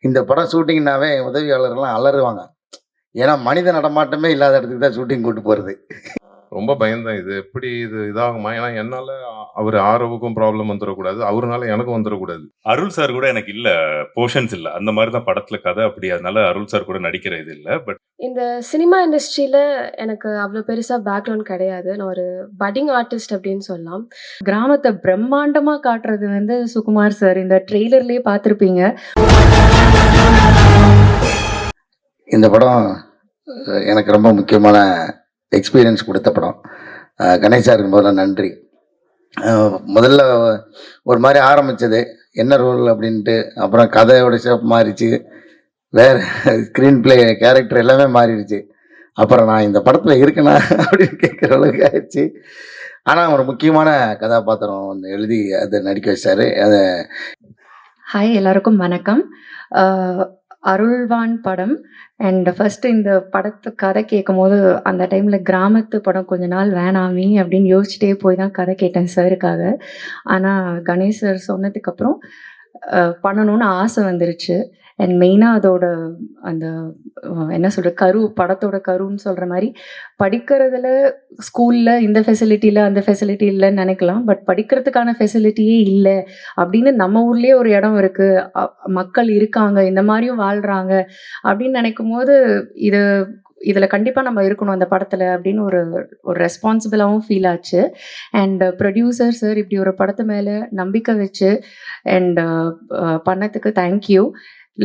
இந்த படம் ஷூட்டிங்னாவே உதவியாளர்லாம் அலறுவாங்க. ஏன்னா, மனித நடமாட்டமே இல்லாத இடத்துக்கு தான் ஷூட்டிங் கூட்டு போறது. ரொம்ப பயந்தேன். இது எப்படி இது இதாகுமா? ஏன்னா என்னால அவரு ஆரவுக்கும் ப்ராப்ளம் வந்துறக்கூடாது. அவருனால எனக்கும் வந்துறக்கூடாது. அருள் சார் கூட எனக்கு இல்ல. போர்ஷன்ஸ் இல்ல. அந்த மாரி தான் படத்துல கதை அப்படி. அதனால அருள் சார் கூட நடிக்கிற இது இல்ல. இந்த சினிமா இண்டஸ்ட்ரியில எனக்கு அவ்ளோ பெருசா பேக்ரவுண்ட் கிடையாது. நான் ஒரு பட்டிங் ஆர்டிஸ்ட் அப்படின்னு சொல்லலாம். கிராமத்த பிரம்மாண்டமா காட்டுறது வந்து சுகுமார் சார். இந்த ட்ரெய்லர்லயே பார்த்திருப்பீங்க. இந்த படம் எனக்கு ரொம்ப முக்கியமான எக்ஸ்பீரியன்ஸ் குடுத்த படம். கணேஷ் சாருக்கு முதல்ல நன்றி. முதல்ல ஒரு மாரி ஆரம்பிச்சது. என்ன ரோல் அப்படின்ட்டு, அப்புறம் கதையோட ஷேப் மாறிச்சு. வேற ஸ்க்ரீன் பிளே, கேரக்டர் எல்லாமே மாறிடுச்சு. அப்புறம் நான் இந்த படத்துல இருக்கேனா அப்படின்னு கேட்குற அளவுக்கு ஆயிடுச்சு. ஆனா, ஒரு முக்கியமான கதாபாத்திரம் ஒண்ணு எழுதி அத நடிக்க வச்சாரு. ஹாய் எல்லாருக்கும் வணக்கம். அருள்வான் படம் அண்ட் ஃபர்ஸ்ட் இந்த படத்து கதை கேட்கும்போது அந்த டைம்ல கிராமத்து படம் கொஞ்ச நாள் வேணாமே அப்படின்னு யோசிச்சுட்டே போய் தான் கதை கேட்டேன் சாருக்காக. ஆனா கணேஷ் சார் சொன்னதுக்கப்புறம் பண்ணணும்னு ஆசை வந்துருச்சு. அண்ட் மெயினாக அதோட அந்த என்ன சொல்கிறது படத்தோட கருன்னு சொல்கிற மாதிரி படிக்கிறதுல ஸ்கூலில் இந்த ஃபெசிலிட்டியில் அந்த ஃபெசிலிட்டி இல்லைன்னு நினைக்கலாம். பட் படிக்கிறதுக்கான ஃபெசிலிட்டியே இல்லை அப்படின்னு நம்ம ஊர்லேயே ஒரு இடம் இருக்குது, மக்கள் இருக்காங்க, இந்த மாதிரியும் வாழ்கிறாங்க அப்படின்னு நினைக்கும் போது இதில் கண்டிப்பாக நம்ம இருக்கணும் அந்த படத்தில் அப்படின்னு ஒரு ரெஸ்பான்சிபிளாகவும் ஃபீல் ஆச்சு. அண்ட் ப்ரொடியூசர் சார் இப்படி ஒரு படத்து மேலே நம்பிக்கை வச்சு அண்ட் பண்ணதுக்கு தேங்க்யூ.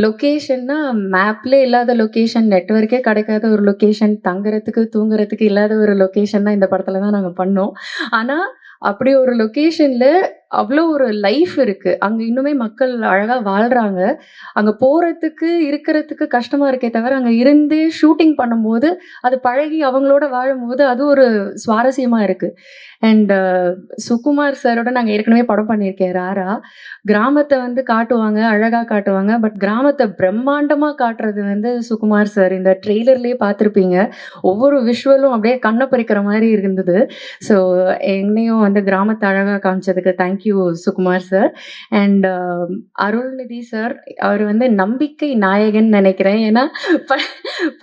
லொக்கேஷன்னா மேப்ல இல்லாத லொக்கேஷன், நெட்வொர்க்கே கிடைக்காத ஒரு லொக்கேஷன், தங்குறதுக்கு தூங்குறதுக்கு இல்லாத ஒரு லொக்கேஷன் தான் இந்த படத்தில் தான் நாங்கள் பண்ணோம். ஆனால் அப்படி ஒரு லொக்கேஷனில் அவ்வளோ ஒரு லைஃப் இருக்குது. அங்கே இன்னுமே மக்கள் அழகாக வாழ்கிறாங்க. அங்கே போகிறதுக்கு இருக்கிறதுக்கு கஷ்டமாக இருக்கே தவிர அங்கே இருந்தே ஷூட்டிங் பண்ணும்போது அது பழகி அவங்களோட வாழும்போது அது ஒரு சுவாரஸ்யமாக இருக்குது. அண்ட் சுகுமார் சாரோட நாங்கள் ஏற்கனவே படம் பண்ணியிருக்கேன் ராரா. கிராமத்தை வந்து காட்டுவாங்க, அழகாக காட்டுவாங்க. பட் கிராமத்தை பிரம்மாண்டமாக காட்டுறது வந்து சுகுமார் சார். இந்த ட்ரெய்லர்லேயே பார்த்துருப்பீங்க. ஒவ்வொரு விஷுவலும் அப்படியே கண்ணை பறிக்கிற மாதிரி இருந்தது. ஸோ என்னையும் வந்து கிராமத்தை அழகாக காமிச்சதுக்கு thank you Sukumar sir. And Arulnithi sir, அவர் வந்து நம்பிக்கை நாயகன் நினைக்கிறேன். ஏன்னா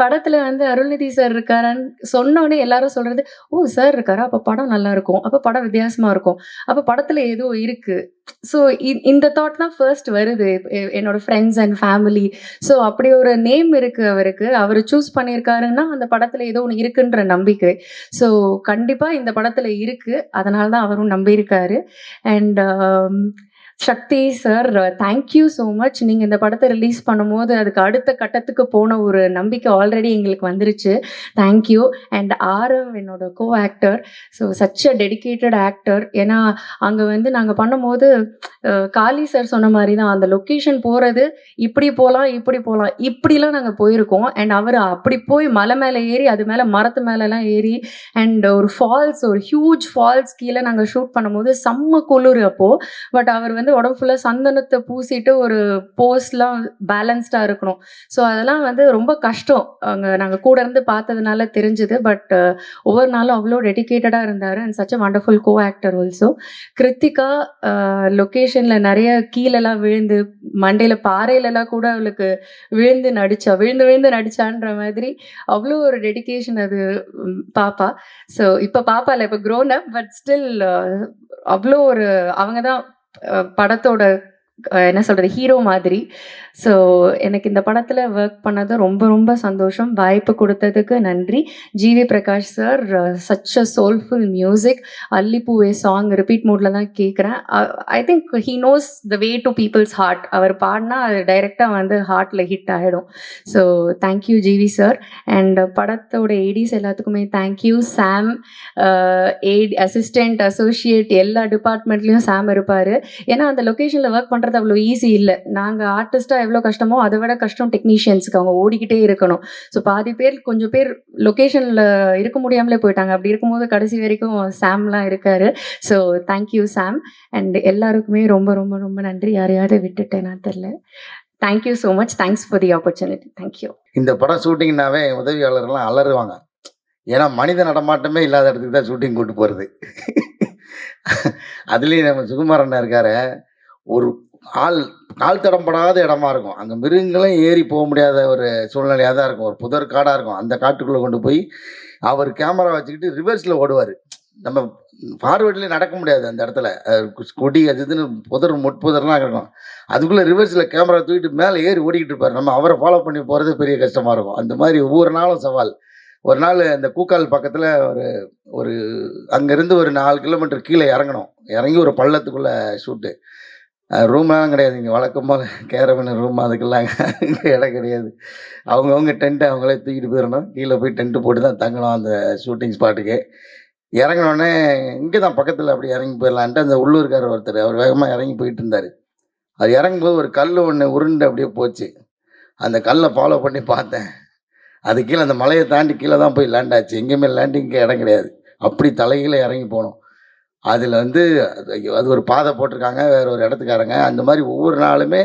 படத்தில் வந்து அருள்நிதி சார் இருக்காரான்னு சொன்னோடனே எல்லாரும் சொல்கிறது, ஓ சார் இருக்காரா, அப்போ படம் நல்லா இருக்கும், அப்போ படம் வித்தியாசமாக இருக்கும், அப்போ படத்தில் ஏதோ இருக்குது. ஸோ இந்த தாட் தான் ஃபர்ஸ்ட் வருது என்னோட ஃப்ரெண்ட்ஸ் அண்ட் ஃபேமிலி. ஸோ அப்படி ஒரு நேம் இருக்குது அவருக்கு. அவர் சூஸ் பண்ணியிருக்காருன்னா அந்த படத்தில் ஏதோ ஒன்று இருக்குன்ற நம்பிக்கை. ஸோ கண்டிப்பாக இந்த படத்தில் இருக்குது, அதனால தான் அவரும் நம்பியிருக்காரு. And Sakthi sir, thank you so much. நீங்கள் இந்த படத்தை ரிலீஸ் பண்ணும்போது அதுக்கு அடுத்த கட்டத்துக்கு போன ஒரு நம்பிக்கை ஆல்ரெடி எங்களுக்கு வந்துருச்சு. தேங்க்யூ. அண்ட் ஆரவ் என்னோட கோ actor. So such a dedicated actor. ஏன்னா அங்கே வந்து நாங்கள் பண்ணும்போது காளி சார் சொன்ன மாதிரி தான் அந்த லொக்கேஷன் போகிறது இப்படி போகலாம் இப்படி போகலாம் இப்படிலாம் நாங்கள் போயிருக்கோம். அண்ட் அவர் அப்படி போய் மலை மேலே ஏறி அது மேலே மரத்து மேலெலாம் ஏறி அண்ட் ஒரு ஃபால்ஸ், ஒரு ஹியூஜ் ஃபால்ஸ் கீழே நாங்கள் ஷூட் பண்ணும்போது செம்ம குளிர் அப்போது. பட் அவர் வந்து உடம்பு ஃபுல்லாக சந்தனத்தை பூசிட்டு ஒரு போஸ்லாம் பேலன்ஸ்டாக இருக்கணும். ஸோ அதெல்லாம் வந்து ரொம்ப கஷ்டம். அங்கே நாங்கள் கூட இருந்து பார்த்ததுனால தெரிஞ்சுது. பட் ஒவ்வொரு நாளும் அவ்வளோ டெடிக்கேட்டடாக இருந்தார். And such a wonderful co actor also. Krithika லொக்கேஷனில் நிறைய கீழெல்லாம் விழுந்து மண்டையில் பாறையிலலாம் கூட அவளுக்கு விழுந்து விழுந்து நடிச்சான்ற மாதிரி அவ்வளோ ஒரு டெடிக்கேஷன் அது பாப்பா. ஸோ இப்போ பாப்பா இல்லை, இப்போ க்ரோன் அப். பட் ஸ்டில் அவ்வளோ ஒரு அவங்க தான் படத்தோட என்ன சொல்கிறது ஹீரோ மாதிரி. ஸோ எனக்கு இந்த படத்தில் ஒர்க் பண்ணது ரொம்ப ரொம்ப சந்தோஷம். வாய்ப்பு கொடுத்ததுக்கு நன்றி. GV Prakash sir, such a soulful music. Allipoove song repeat மோடில் தான் கேட்குறேன். I think he knows the way to people's heart. அவர் பாடினா அது டைரெக்டாக வந்து ஹார்ட்டில் ஹிட் ஆகிடும். So thank you GV sir. And படத்தோட ஏடிஸ் எல்லாத்துக்குமே தேங்க்யூ. சாம், அசிஸ்டண்ட், அசோசியேட் எல்லா டிபார்ட்மெண்ட்லேயும் சாம் இருப்பார். ஏன்னா அந்த லொக்கேஷனில் ஒர்க் பண்ணுறது அவ்வளோ ஈஸி இல்லை. நாங்கள் ஆர்டிஸ்ட்டாக எவ்வளோ கஷ்டமோ அதை விட கஷ்டம் டெக்னீஷியன்ஸுக்கு. அவங்க ஓடிக்கிட்டே இருக்கணும். ஸோ பாதி பேர் கொஞ்சம் பேர் லொக்கேஷனில் இருக்க முடியாமலே போயிட்டாங்க. அப்படி இருக்கும்போது கடைசி வரைக்கும் சாம்லாம் இருக்கார். So thank you Sam. அண்ட் எல்லாருக்குமே ரொம்ப ரொம்ப ரொம்ப நன்றி. யாரையாவது விட்டுட்டேன்னா தெரில. Thank you so much. Thanks for the opportunity. Thank you. இந்த படம் ஷூட்டிங்னாவே உதவியாளர்லாம் அலறுவாங்க. ஏன்னா மனித நடமாட்டமே இல்லாத இடத்துக்கு தான் ஷூட்டிங் கூட்டு போகிறது. அதுலேயும் நம்ம சுகுமார் அண்ணா இருக்காரு. ஒரு ஆள் கால் தடம்படாத இடமா இருக்கும். அங்கே மிருகங்களும் ஏறி போக முடியாத ஒரு சூழ்நிலையாக தான் இருக்கும். ஒரு புதர் காடாக இருக்கும். அந்த காட்டுக்குள்ளே கொண்டு போய் அவர் கேமரா வச்சுக்கிட்டு ரிவர்ஸில் ஓடுவார். நம்ம ஃபார்வேர்ட்லேயே நடக்க முடியாது அந்த இடத்துல. கொடி அது இதுன்னு முட்புதர்லாம் இருக்கும். அதுக்குள்ளே ரிவர்ஸில் கேமரா தூக்கிட்டு மேலே ஏறி ஓடிக்கிட்டு இருப்பார். நம்ம அவரை ஃபாலோ பண்ணி போகிறது பெரிய கஷ்டமாக இருக்கும். அந்த மாதிரி ஒவ்வொரு நாளும் சவால். ஒரு நாள் அந்த கூக்கால் பக்கத்தில் ஒரு ஒரு அங்கேருந்து ஒரு 4 கிலோமீட்டர் கீழே இறங்கணும். இறங்கி ஒரு பள்ளத்துக்குள்ளே ஷூட்டு. ரூம்லாம் கிடையாது. இங்கே வழக்கம் போல் கேரவன் ரூம் அதுக்கெல்லாம் இங்கே இடம் கிடையாது. அவங்கவுங்க டென்ட்டை அவங்களே தூக்கிட்டு போயிடணும். கீழே போய் டென்ட்டு போட்டு தான் தங்கணும் அந்த ஷூட்டிங் ஸ்பாட்டுக்கு. இறங்கினோடனே இங்கே தான் பக்கத்தில் அப்படி இறங்கி போயிடலான்ட்டு அந்த உள்ளூர்காரர் ஒருத்தர் அவர் வேகமாக இறங்கி போயிட்டு இருந்தார். அது இறங்கும்போது ஒரு கல் ஒன்று உருண்டு அப்படியே போச்சு. அந்த கல்லை ஃபாலோ பண்ணி பார்த்தேன். அது கீழே அந்த மலையை தாண்டி கீழே தான் போய் லேண்ட் ஆச்சு. எங்கேயுமே லேண்டிங்க்கு இடம் கிடையாது. அப்படி தலைகீழே இறங்கி போனோம். அதில் வந்து அது ஒரு பாதை போட்டிருக்காங்க, வேறு ஒரு இடத்துக்காரங்க. அந்த மாதிரி ஒவ்வொரு நாளுமே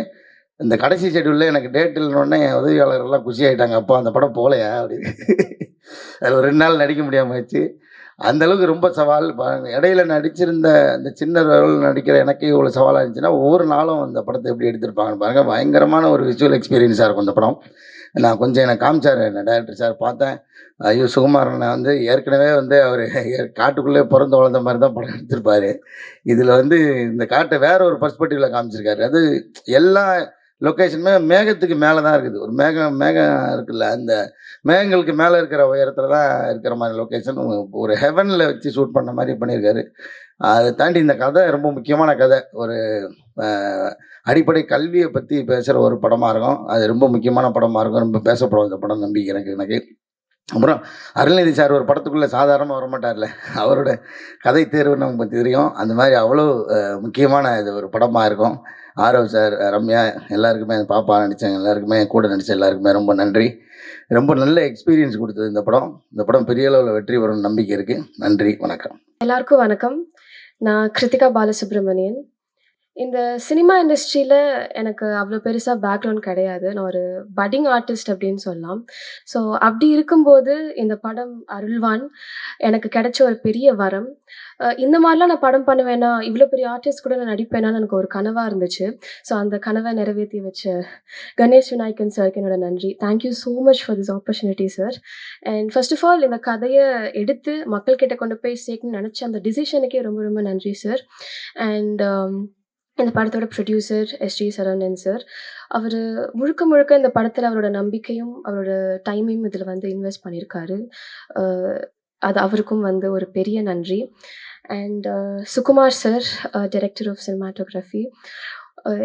இந்த கடைசி ஷெட்யூலில் எனக்கு டேட் இல்லைன்னொடனே என் உதவியாளர்கள்லாம் குஷி ஆகிட்டாங்க. அப்போ அந்த படம் போகலையா அப்படின்னு. அதில் ஒரு 2 நாள் நடிக்க முடியாமல் ஆச்சு. அந்தளவுக்கு ரொம்ப சவால். இடையில நடிச்சிருந்த அந்த சின்ன ரோல் நடிக்கிற எனக்கே இவ்வளோ சவாலாக இருந்துச்சுன்னா ஒவ்வொரு நாளும் அந்த படத்தை எப்படி எடுத்திருப்பாங்கன்னு பாருங்கள். பயங்கரமான ஒரு விசுவல் எக்ஸ்பீரியன்ஸாக இருக்கும் அந்த படம். நான் கொஞ்சம் எனக்கு காமிச்சார் என்ன டைரக்டர் சார். பார்த்தேன். ஐயோ சுகுமாரனை வந்து ஏற்கனவே வந்து அவர் காட்டுக்குள்ளே பிறந்து வளர்ந்த மாதிரி தான் படம் எடுத்திருப்பார். இதில் வந்து இந்த காட்டை வேற ஒரு பர்ஸ்பெக்டிவில் காமிச்சிருக்காரு. அது எல்லா லொக்கேஷனுமே மேகத்துக்கு மேலே தான் இருக்குது. ஒரு மேகம் இருக்குல்ல, அந்த மேகங்களுக்கு மேலே இருக்கிற உயரத்தில் தான் இருக்கிற மாதிரி லொக்கேஷன். ஒரு ஹெவனில் வச்சு ஷூட் பண்ண மாதிரி பண்ணியிருக்காரு. அதை தாண்டி இந்த கதை ரொம்ப முக்கியமான கதை. ஒரு அடிப்படை கல்வியை பற்றி பேசுகிற ஒரு படமாக இருக்கும். அது ரொம்ப முக்கியமான படமாக இருக்கும். ரொம்ப பேசப்படும் இந்த படம் நம்பிக்கை எனக்கு. அப்புறம் அருள்நிதி சார் ஒரு படத்துக்குள்ளே சாதாரணமாக வரமாட்டார்ல, அவரோட கதை தேர்வு நமக்கு தெரியும். அந்த மாதிரி அவ்வளோ முக்கியமான இது ஒரு படமாக இருக்கும். ஆரவ் சார், ரம்யா எல்லாருக்குமே, பாப்பா நடித்தாங்க எல்லாருக்குமே, கூட நடித்த எல்லாருக்குமே ரொம்ப நன்றி. ரொம்ப நல்ல எக்ஸ்பீரியன்ஸ் கொடுத்தது இந்த படம். இந்த படம் பெரிய அளவில் வெற்றி வரும்னு நம்பிக்கை இருக்குது. நன்றி, வணக்கம். எல்லாருக்கும் வணக்கம். நான் கிருத்திகா பாலசுப்ரமணியன். இந்த சினிமா இண்டஸ்ட்ரியில் எனக்கு அவ்வளோ பெருசாக பேக்ரவுண்ட் கிடையாது. நான் ஒரு பட்டிங் ஆர்டிஸ்ட் அப்படின்னு சொல்லலாம். ஸோ அப்படி இருக்கும்போது இந்த படம் அருள்வான் எனக்கு கிடைச்ச ஒரு பெரிய வரம். இந்த மாதிரிலாம் நான் படம் பண்ணுவேன்னா, இவ்வளோ பெரிய ஆர்டிஸ்ட் கூட நான் நடிப்பேனான்னு எனக்கு ஒரு கனவாக இருந்துச்சு. ஸோ அந்த கனவை நிறைவேற்றி வச்ச கணேஷ் விநாயகன் சாருக்கு என்னோட நன்றி. Thank you so much for this opportunity sir. And first of all இந்த கதையை எடுத்து மக்கள்கிட்ட கொண்டு போய் சேர்க்கணும்னு நினச்ச அந்த டிசிஷனுக்கே ரொம்ப ரொம்ப நன்றி சார். அண்ட் இந்த படத்தோட ப்ரொடியூசர் எஸ்ஜி சரவணன் சார். அவர் முழுக்க முழுக்க இந்த படத்தில் அவரோட நம்பிக்கையும் அவரோட டைமையும் இதில் வந்து இன்வெஸ்ட் பண்ணியிருக்காரு. அது அவருக்கும் வந்து ஒரு பெரிய நன்றி. And Sukumar sir, director of cinematography.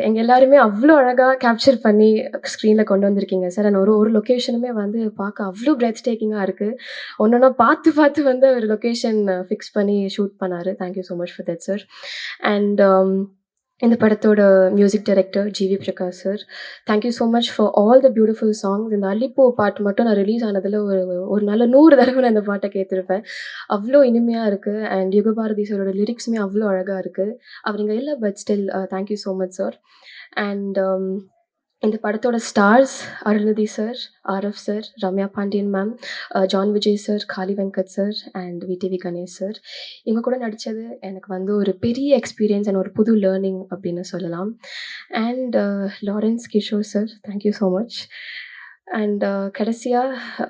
எங்கள் எல்லாருமே அவ்வளோ அழகாக கேப்சர் பண்ணி ஸ்க்ரீனில் கொண்டு வந்திருக்கீங்க சார். அண்ட் ஒரு லொக்கேஷனுமே வந்து பார்க்க அவ்வளோ பிரெத் டேக்கிங்காக இருக்குது. ஒன்றா பார்த்து வந்து அவர் லொக்கேஷன் ஃபிக்ஸ் பண்ணி ஷூட் பண்ணார். Thank you so much for that sir. And இந்த படத்தோட music director GV Prakash sir. Thank you so much for all the beautiful songs. இந்த அல்லிப்பூ பாட்டு மட்டும் நான் ரிலீஸ் ஆனதில் ஒரு நல்ல 100 தடவை நான் இந்த பாட்டை கேட்டிருப்பேன். அவ்வளோ இனிமையாக இருக்குது. அண்ட் யுகபாரதி சாரோட லிரிக்ஸுமே அவ்வளோ அழகாக இருக்குது. அவர் இங்கே இல்லை, but still thank you so much sir. And இந்த படத்தோட stars Arulnithi sir, Aarav sir, Ramya Pandian ma'am, John Vijay sir, Kaali Venkat sir and VTV Ganesh sir. இவங்க கூட நடித்தது எனக்கு வந்து ஒரு பெரிய எக்ஸ்பீரியன்ஸ் அண்ட் ஒரு புது லேர்னிங் அப்படின்னு சொல்லலாம். And Lawrence Kishore sir, thank you so much. And கடைசியாக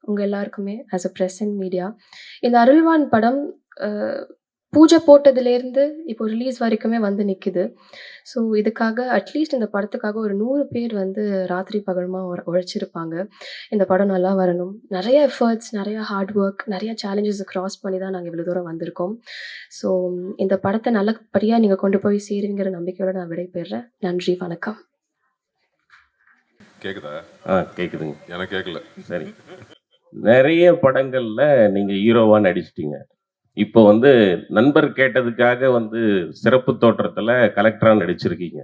உங்கள் எல்லாருக்குமே as a press and media, இந்த அருள்வான் படம் பூஜை போட்டதுலேருந்து இப்போ ரிலீஸ் வரைக்குமே வந்து நிற்குது. ஸோ இதுக்காக அட்லீஸ்ட் இந்த படத்துக்காக ஒரு 100 பேர் வந்து ராத்திரி பகலுமா உழைச்சிருப்பாங்க. இந்த படம் நல்லா வரணும். நிறைய எஃபர்ட்ஸ், நிறைய ஹார்ட் ஒர்க், நிறைய சேலஞ்சஸை க்ராஸ் பண்ணி தான் நாங்கள் இவ்வளோ தூரம் வந்திருக்கோம். ஸோ இந்த படத்தை நல்லபடியாக நீங்கள் கொண்டு போய் சேருங்கிற நம்பிக்கையோடு நான் விடைபெறுறேன். நன்றி, வணக்கம். கேக்குதா? கேட்குதுங்க. எனக்கு கேட்கல. சரி, நிறைய படங்கள்ல நீங்க ஹீரோவா நடிச்சிட்டீங்க. இப்போ வந்து நண்பர் கேட்டதுக்காக வந்து சிறப்பு தோற்றத்துல கலெக்டரா நடிச்சிருக்கீங்க.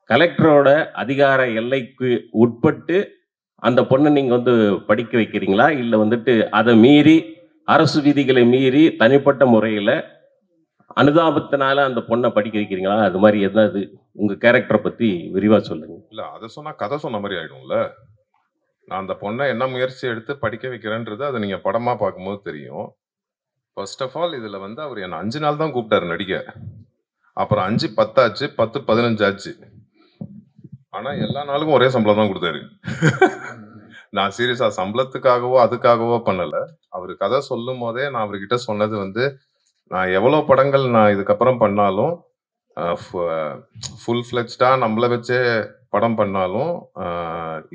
கலெக்டரோட அதிகார எல்லைக்கு உட்பட்டு அந்த பொண்ணை நீங்க வந்து படிக்க வைக்கிறீங்களா, இல்லை வந்துட்டு அதை மீறி அரசு விதிகளை மீறி தனிப்பட்ட முறையில அனுதாபத்தினால அந்த பொண்ணை படிக்க வைக்கிறீங்களா? அது மாதிரி எதாவது உங்க கேரக்டரை பத்தி விரிவா சொல்லுங்க. இல்ல, அதை சொன்னா கதை சொன்ன மாதிரி ஆயிடும்ல. நான் அந்த பொண்ணை என்ன முயற்சி எடுத்து படிக்க வைக்கிறேன்றது அதை நீங்க படமா பார்க்கும்போது தெரியும். ஃபர்ஸ்ட் ஆஃப் ஆல் இதில் வந்து அவர் என்னை 5 நாள் தான் கூப்பிட்டாரு நடிக்க. அப்புறம் 5 10 ஆச்சு, 10 15 ஆச்சு. ஆனா எல்லா நாளுக்கும் ஒரே சம்பளம் தான் கொடுத்தாரு. நான் சீரியஸா சம்பளத்துக்காகவோ அதுக்காகவோ பண்ணல. அவரு கதை சொல்லும் போதே நான் அவர்கிட்ட சொன்னது வந்து, நான் எவ்வளவு படங்கள் நான் இதுக்கப்புறம் பண்ணாலும் ஃபுல் ஃபிளெஜ்டா நம்மள வச்சே படம் பண்ணாலும்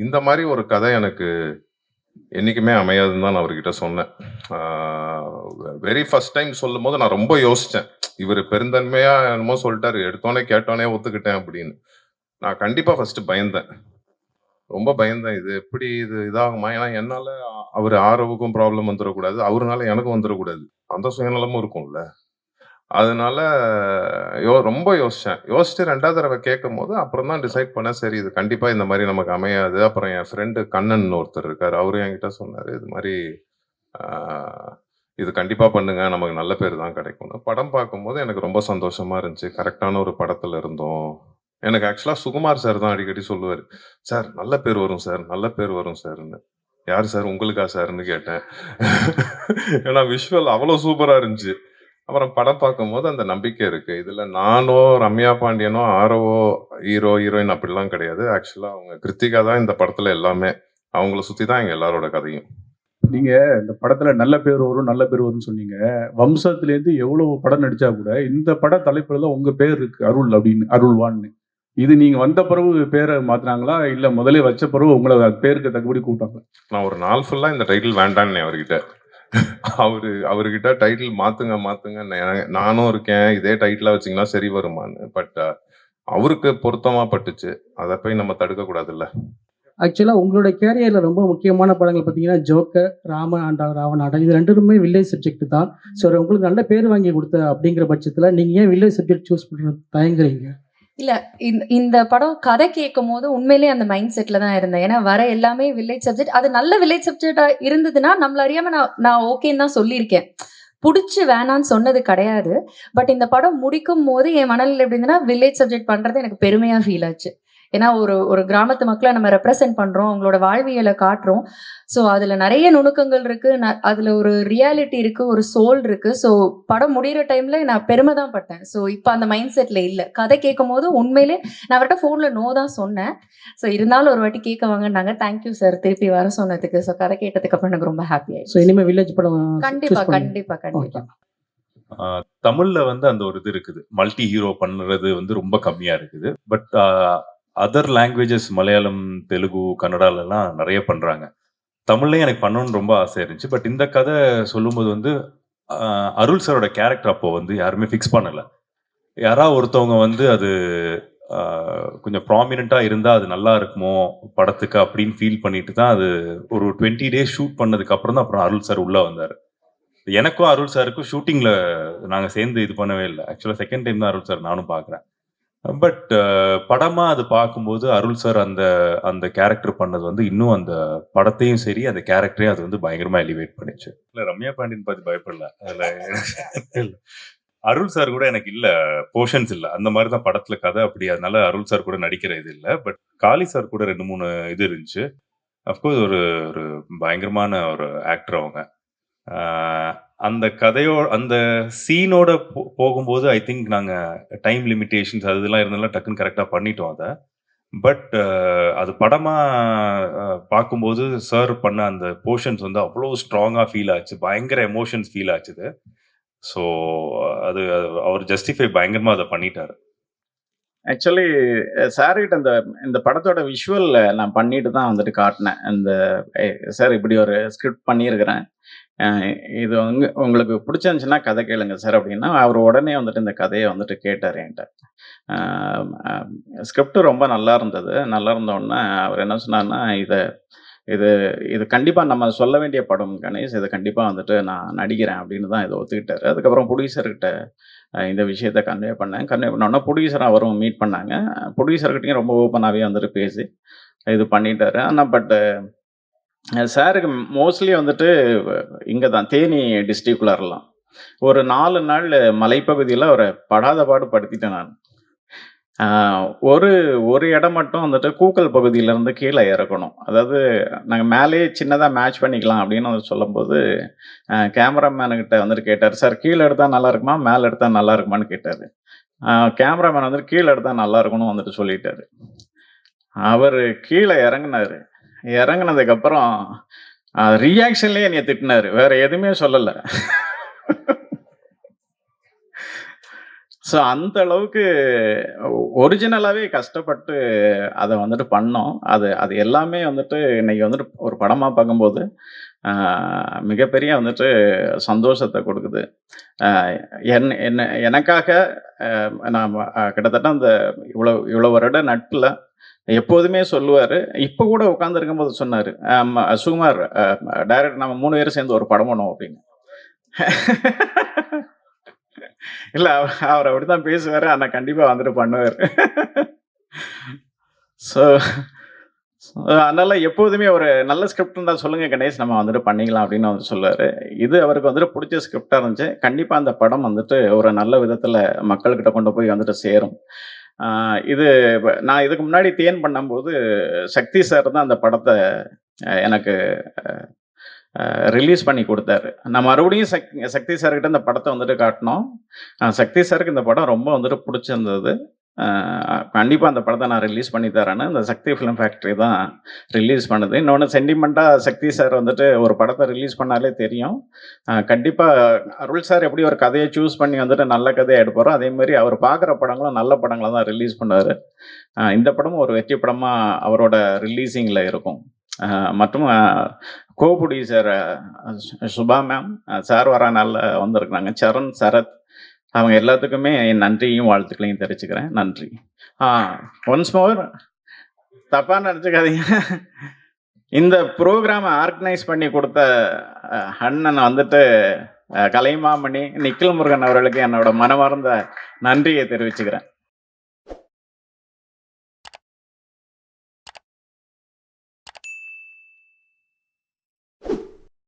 இந்த மாதிரி ஒரு கதை எனக்கு என்னைக்குமே அமையாதுன்னு தான் நான் அவர்கிட்ட சொன்னேன். வெரி ஃபர்ஸ்ட் டைம் சொல்லும் போது நான் ரொம்ப யோசிச்சேன். இவர் பெருந்தன்மையா என்னமோ சொல்லிட்டாரு, எடுத்தோடனே கேட்டோடனே ஒத்துக்கிட்டேன் அப்படின்னு. நான் கண்டிப்பா ஃபர்ஸ்ட் பயந்தேன், ரொம்ப பயந்தேன். இது எப்படி இது இதாகுமா? ஏன்னா என்னால அவர் ஆரவுக்கும் ப்ராப்ளம் வந்துடக்கூடாது, அவருனால எனக்கும் வந்துடக்கூடாது, அந்த சுயநலமும் இருக்கும்ல. அதனால ரொம்ப யோசிச்சுட்டு 2வது தடவை கேட்கும் போது அப்புறம் தான் டிசைட் பண்ணேன், சரி இது கண்டிப்பா இந்த மாதிரி நமக்கு அமையாது. அப்புறம் என் ஃப்ரெண்டு கண்ணன் ஒருத்தர் இருக்காரு, அவரும் என்கிட்ட சொன்னாரு, இது மாதிரி இது கண்டிப்பா பண்ணுங்க, நமக்கு நல்ல பேர் தான் கிடைக்கும்னு. படம் பார்க்கும்போது எனக்கு ரொம்ப சந்தோஷமா இருந்துச்சு. கரெக்டான ஒரு படத்துல இருந்தோம். எனக்கு ஆக்சுவலா சுகுமார் சார் தான் அடிக்கடி சொல்லுவாரு, சார் நல்ல பேர் வரும் சார், நல்ல பேர் வரும் சார்ன்னு. யார் சார், உங்களுக்கா சார்ன்னு கேட்டேன். ஏன்னா விஷுவல் அவ்வளோ சூப்பரா இருந்துச்சு. அப்புறம் படம் பார்க்கும்போது அந்த நம்பிக்கை இருக்கு. இதுல நானோ ரம்யா பாண்டியனோ ஆரவோ ஹீரோ ஹீரோயின் அப்படிலாம் கிடையாது. ஆக்சுவலா அவங்க கிருத்திகா தான் இந்த படத்துல எல்லாமே. அவங்கள சுத்தி தான் எங்க எல்லாரோட கதையும். நீங்க இந்த படத்துல நல்ல பேர் வரும் நல்ல பேர் வரும்னு சொன்னீங்க. வம்சத்திலேருந்து எவ்வளவு படம் நடிச்சா கூட இந்த பட தலைப்புல தான் உங்க பேர் இருக்கு, அருள் அப்படின்னு, அருள்வான்னு. இது நீங்க வந்த பிறகு பேரை மாத்தினாங்களா இல்ல முதலே வச்ச பிறகு உங்களை பேருக்கு தக்கபடி கூப்பிட்டாங்க? நான் ஒரு நாள் ஃபுல்லா இந்த டைட்டில் வேண்டான்னு அவர்கிட்ட. அவர்கிட்ட டைட்டில் மாத்துங்க நானும் இருக்கேன், இதே டைட்டிலா வச்சிங்கன்னா சரி வருமான்னு. பட் அவருக்கு பொருத்தமா பட்டுச்சு, அதை போய் நம்ம தடுக்க கூடாதுல்ல. ஆக்சுவலாக உங்களோட கேரியரில் ரொம்ப முக்கியமான படங்கள் பார்த்தீங்கன்னா ஜோக்கர், ராம ஆண்டாள், ராவணாட்டம், இது 2மே வில்லேஜ் சப்ஜெக்ட் தான். ஸோ உங்களுக்கு நல்ல பேர் வாங்கி கொடுத்த அப்படிங்கிற பட்சத்தில் நீங்கள் ஏன் வில்லேஜ் சப்ஜெக்ட் சூஸ் பண்ணுறது தயங்குறீங்க? இல்ல இந்த படம் கதை கேட்கும் போது உண்மையிலேயே அந்த மைண்ட் செட்ல தான் இருந்தேன். ஏன்னா வர எல்லாமே வில்லேஜ் சப்ஜெக்ட், அது நல்ல வில்லேஜ் சப்ஜெக்டா இருந்ததுன்னா நம்மள அறியாம நான் ஓகேன்னு தான் சொல்லியிருக்கேன், பிடிச்சி வேணான்னு சொன்னது கிடையாது. பட் இந்த படம் முடிக்கும் போது என் மனநிலை எப்படி இருந்ததுன்னா, வில்லேஜ் சப்ஜெக்ட் பண்றது எனக்கு பெருமையா ஃபீல் ஆச்சு. ஏன்னா ஒரு கிராமத்து மக்களை நம்ம ரெப்ரசென்ட் பண்றோம், அவங்களோட வாழ்வியலை காட்டுறோம். ஸோ அதுல நிறைய நுணுக்கங்கள் இருக்கு, அதுல ஒரு ரியாலிட்டி இருக்கு, ஒரு சோல் இருக்கு. ஸோ படம் முடிகிற டைம்ல நான் பெருமை தான் பட்டேன். ஸோ இப்போ அந்த மைண்ட் செட்ல இல்லை. கதை கேட்கும் போது உண்மையிலே நான் அவர்கிட்ட ஃபோன்ல நோ தான் சொன்னேன். ஸோ இருந்தாலும் ஒரு வாட்டி கேட்க வாங்கினாங்க. தேங்க்யூ சார் திருப்பி வர சொன்னதுக்கு. ஸோ கதை கேட்டதுக்கு அப்புறம் எனக்கு ரொம்ப ஹாப்பி ஆயிடுச்சு. ஸோ இனிமேல் வில்லேஜ் படம் கண்டிப்பா கண்டிப்பா கண்டிப்பா. தமிழ்ல வந்து அந்த ஒரு இது இருக்குது, மல்டி ஹீரோ பண்ணுறது வந்து ரொம்ப கம்மியா இருக்குது. But other languages Malayalam, Telugu, கன்னடாலெல்லாம் நிறைய பண்றாங்க. தமிழ்லையும் எனக்கு பண்ணணும்னு ரொம்ப ஆசை இருந்துச்சு. பட் இந்த கதை சொல்லும்போது வந்து அருள் சாரோட கேரக்டர் அப்போ வந்து யாருமே ஃபிக்ஸ் பண்ணலை. யாராவது ஒருத்தவங்க வந்து அது கொஞ்சம் ப்ராமினெண்ட்டாக இருந்தால் அது நல்லா இருக்குமோ படத்துக்கு அப்படின்னு ஃபீல் பண்ணிட்டு தான் அது ஒரு 20 days ஷூட் பண்ணதுக்கு அப்புறம் தான் அப்புறம் அருள் சார் உள்ளே வந்தார். எனக்கும் அருள் சாருக்கும் ஷூட்டிங்கில் நாங்கள் சேர்ந்து இது பண்ணவே இல்லை. ஆக்சுவலாக செகண்ட் டைம் தான் அருள் சார் நானும் பார்க்குறேன். பட் படமாக அது பார்க்கும்போது அருள் சார் அந்த கேரக்டர் பண்ணது வந்து இன்னும் அந்த படத்தையும் சரி அந்த கேரக்டரையும் அது வந்து பயங்கரமாக எலிவேட் பண்ணிச்சு. இல்லை ரம்யா பாண்டியன் பார்த்து பயப்படல அதில். அருள் சார் கூட எனக்கு இல்லை, போர்ஷன்ஸ் இல்லை, அந்த மாதிரி தான் படத்தில் கதை அப்படி. அதனால அருள் சார் கூட நடிக்கிற இது இல்லை. பட் காளி சார் கூட 2-3 இது இருந்துச்சு. அஃப்கோர்ஸ் ஒரு பயங்கரமான ஒரு ஆக்டர் அவங்க. அந்த அந்த சீனோட போகும்போது ஐ திங்க் நாங்கள் டைம் லிமிட்டேஷன்ஸ் அதெல்லாம் இருந்தெல்லாம் டக்குன்னு கரெக்டாக பண்ணிட்டோம் அதை. பட் அது படமாக பார்க்கும்போது சார் பண்ண அந்த போர்ஷன்ஸ் வந்து அவ்வளோ ஸ்ட்ராங்காக ஃபீல் ஆச்சு, பயங்கர எமோஷன்ஸ் ஃபீல் ஆச்சுது. ஸோ அது அவர் ஜஸ்டிஃபை பயங்கரமாக அதை பண்ணிட்டாரு. ஆக்சுவலி சார்கிட்ட இந்த படத்தோட விஷுவல் நான் பண்ணிட்டு தான் வந்துட்டு காட்டினேன். சார் இப்படி ஒரு ஸ்கிரிப்ட் பண்ணியிருக்கிறேன், இது உங்களுக்கு பிடிச்சிருந்துச்சுன்னா கதை கேளுங்க சார் அப்படின்னா, அவர் உடனே வந்துட்டு இந்த கதையை வந்துட்டு கேட்டார் என்கிட்ட. ஸ்கிரிப்ட் ரொம்ப நல்லா இருந்தது. நல்லா இருந்தோடனே அவர் என்ன சொன்னார்னா, இது கண்டிப்பாக நம்ம சொல்ல வேண்டிய படம் கணேஷ், இதை கண்டிப்பாக வந்துட்டு நான் நடிக்கிறேன் அப்படின்னு தான் இதை ஒத்துக்கிட்டாரு. அதுக்கப்புறம் ப்ரொடியூசர்கிட்ட இந்த விஷயத்தை கன்வே பண்ணோன்னா ப்ரொடியூசர் அவரும் மீட் பண்ணாங்க. ப்ரொடியூசர்கிட்டையும் ரொம்ப ஓப்பனாகவே வந்துட்டு பேசி இது பண்ணிட்டாரு. ஆனால் பட்டு சாருக்கு மோஸ்ட்லி வந்துட்டு இங்கே தான் தேனி டிஸ்ட்ரிக்ட்குள்ளாரெலாம் ஒரு 4 நாள் மலைப்பகுதியில் அவரை படாத பாடு படுத்திட்டேன் நான். ஒரு இடம் மட்டும் வந்துட்டு கூக்கல் பகுதியிலேருந்து கீழே இறக்கணும். அதாவது நாங்கள் மேலே சின்னதாக மேட்ச் பண்ணிக்கலாம் அப்படின்னு வந்து சொல்லும்போது கேமராமேனுக்கிட்ட வந்துட்டு கேட்டார், சார் கீழே எடுத்தால் நல்லா இருக்குமா மேலே எடுத்தால் நல்லா இருக்குமான்னு கேட்டார். கேமராமேன் வந்துட்டு கீழே எடுத்தால் நல்லா இருக்கும்னு வந்துட்டு சொல்லிட்டாரு. அவர் கீழே இறங்குனாரு. இறங்குனதுக்கப்புறம் ரியாக்ஷன்லேயே என்னைய திட்டினாரு, வேற எதுவுமே சொல்லலை. ஸோ அந்த அளவுக்கு ஒரிஜினலாகவே கஷ்டப்பட்டு அதை வந்துட்டு பண்ணோம். அது எல்லாமே வந்துட்டு இன்னைக்கு வந்துட்டு ஒரு படமாக பார்க்கும்போது மிகப்பெரிய வந்துட்டு சந்தோஷத்தை கொடுக்குது. எனக்காக நான் கிட்டத்தட்ட அந்த இவ்வளோ வருட நட்பில் எப்போதுமே சொல்லுவார். இப்போ கூட உட்காந்துருக்கும் போது சொன்னார், சுகுமார் டைரக்டர் நம்ம 3 பேரும் சேர்ந்து ஒரு படம் பண்ணுவோம் அப்படின்னு. இல்லை, அவர் அப்படிதான் பேசுவார், ஆனால் கண்டிப்பாக வந்துட்டு பண்ணுவார். ஸோ அதனால எப்போதுமே ஒரு நல்ல ஸ்கிரிப்ட் இருந்தால் சொல்லுங்க கணேஷ், நம்ம வந்துட்டு பண்ணிக்கலாம் அப்படின்னு வந்து சொல்லுவார். இது அவருக்கு வந்துட்டு பிடிச்ச ஸ்கிரிப்டாக இருந்துச்சு. கண்டிப்பாக அந்த படம் வந்துட்டு ஒரு நல்ல விதத்தில் மக்கள்கிட்ட கொண்டு போய் வந்துட்டு சேரும். இது நான் இதுக்கு முன்னாடி தேன் பண்ணும்போது சக்தி சார் தான் அந்த படத்தை எனக்கு ரிலீஸ் பண்ணி கொடுத்தாரு. நான் மறுபடியும் சக்தி சார்கிட்ட இந்த படத்தை வந்துட்டு காட்டினோம். சக்தி சாருக்கு இந்த படம் ரொம்ப வந்துட்டு பிடிச்சிருந்தது. கண்டிப்பாக அந்த படத்தை நான் ரிலீஸ் பண்ணி தரேன்னு இந்த சக்தி ஃபிலிம் ஃபேக்ட்ரி தான் ரிலீஸ் பண்ணுது. இன்னொன்று சென்டிமெண்ட்டாக சக்தி சார் வந்துட்டு ஒரு படத்தை ரிலீஸ் பண்ணாலே தெரியும். கண்டிப்பாக அருள் சார் எப்படி ஒரு கதையை சூஸ் பண்ணி வந்துட்டு நல்ல கதையை எடுப்பாரோ, அதேமாதிரி அவர் பார்க்குற படங்களும் நல்ல படங்களை தான் ரிலீஸ் பண்ணுவார். இந்த படமும் ஒரு வெற்றி படமாக அவரோட ரிலீஸிங்கில் இருக்கும். மற்றும் co producer Subha ma'am sir வர நாளில் வந்திருக்கிறாங்க. சரண், சரத், அவங்க எல்லாத்துக்குமே என் நன்றியும் வாழ்த்துக்களையும் தெரிவிச்சுக்கிறேன். நன்றி. ஒன்ஸ் மோர், தப்பாக நினச்சிக்காதீங்க, இந்த ப்ரோக்ராமை ஆர்கனைஸ் பண்ணி கொடுத்த அண்ணன் வந்துட்டு கலைமாமணி நிக்கில் முருகன் அவர்களுக்கு என்னோட மனமார்ந்த நன்றியை தெரிவிச்சுக்கிறேன்.